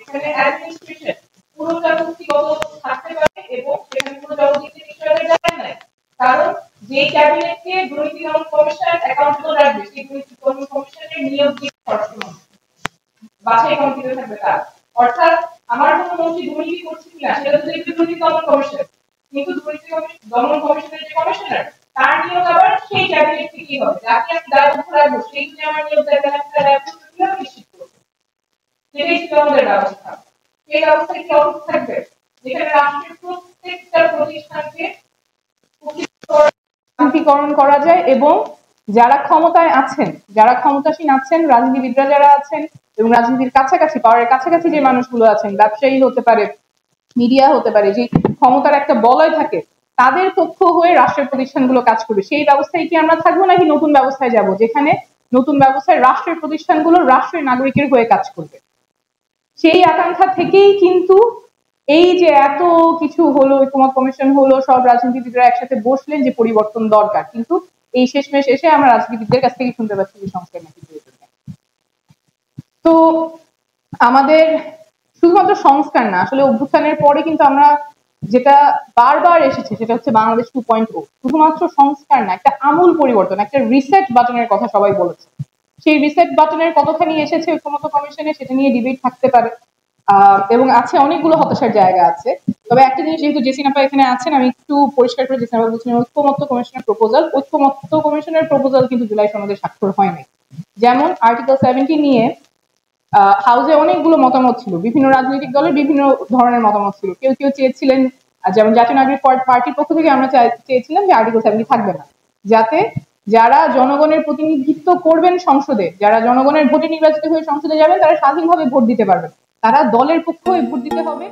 এখানে অ্যাডমিনিস্ট্রেশন পুরোটা ব্যক্তিগত থাকতে পারে এবং সেখানে কোনো জবাবদিহির বিষয়টা যায় না, কারণ যে ক্যাবিনেটকে দুর্নীতি দমন কমিশন অ্যাকাউন্টেবল রাখবে সেই দুর্নীতি দমন কমিশনের নিয়োগ দিয়ে সবসময় বাছাই কমিটিতে থাকবে তার, অর্থাৎ আমার কোনো মন্ত্রী দুর্নীতি করছে কিনা সেটা তো দেখবে দুর্নীতি দমন কমিশন, কিন্তু দুর্নীতি দমন কমিশনের যে কমিশনার তার নিয়োগ আবার সেই ক্যাবিনেট থেকেই হবে, যাকে আমি দায়িত্ব রাখবো সেই যদি আমার নিয়োগ দেয় তাহলে আমি তার দায়িত্ব কিভাবে নিশ্চিত করবো? সেটাই ছিল আমাদের ব্যবস্থা। এই ব্যবস্থা কি অটুট থাকবে যেখানে রাষ্ট্রের প্রত্যেকটা প্রতিষ্ঠানকে রাজনীতিকরণ করা যায় এবং যারা ক্ষমতায় আছেন, যারা ক্ষমতাসীন আছেন, রাজনীতিবিদরা যারা আছেন এবং রাজনীতির কাছাকাছি, পাওয়ারের কাছাকাছি যে মানুষগুলো আছেন, ব্যবসায়ী হতে পারে, মিডিয়া হতে পারে, যে ক্ষমতার একটা বলয় থাকে, তাদের পক্ষ হয়ে রাষ্ট্রের প্রতিষ্ঠানগুলো কাজ করবে। সেই ব্যবস্থায় কি আমরা থাকবো নাকি নতুন ব্যবস্থায় যাব যেখানে নতুন ব্যবস্থায় রাষ্ট্রের প্রতিষ্ঠানগুলো রাষ্ট্রের নাগরিকের হয়ে কাজ করবে? সেই আকাঙ্ক্ষা থেকেই কিন্তু এই যে এত কিছু হলো, ঐকমত্য কমিশন হলো, সব রাজনীতিবিদরা একসাথে বসলেন যে পরিবর্তন দরকার, কিন্তু এই শেষমেশ এসে আমরা রাজনীতিবিদদের কাছ থেকে শুনতে পাচ্ছি যে সংস্কার নাকি প্রয়োজন। তো আমাদের শুধুমাত্র সংস্কার না, আসলে অভ্যুত্থানের পরে কিন্তু আমরা যেটা বারবার এসেছে সেটা হচ্ছে বাংলাদেশ 2.0। শুধুমাত্র সংস্কার না, একটা আমূল পরিবর্তন, একটা রিসেট বাটনের কথা সবাই বলেছে। সেই রিসেট বাটনের কতখানি এসেছে ঐকমত্য কমিশনে সেটা নিয়ে ডিবেট থাকতে পারে, এবং আছে অনেকগুলো হতাশার জায়গা আছে। তবে একটা জিনিস, যেহেতু জেসিন আপা এখানে আছেন, আমি একটু পরিষ্কার করে জেসিন আপা বলছিলেন ঐকমত্য কমিশনের প্রপোজাল, ঐকমত্য কমিশনের প্রপোজাল কিন্তু জুলাই সনদে স্বাক্ষর হয়নি। যেমন আর্টিকেল 70 নিয়ে হাউসে অনেকগুলো মতামত ছিল, বিভিন্ন রাজনৈতিক দলের বিভিন্ন ধরনের মতামত ছিল। কেউ কেউ চেয়েছিলেন, যেমন জাতীয় নাগরিক পার্টির পক্ষ থেকে আমরা চেয়েছিলাম যে আর্টিকেল 70 থাকবে না, যাতে যারা জনগণের প্রতিনিধিত্ব করবেন সংসদে, যারা জনগণের ভোটে নির্বাচিত হয়ে সংসদে যাবেন, তারা স্বাধীনভাবে ভোট দিতে পারবেন, তারা দলের পক্ষ হয়ে ভোট দিতে হবে।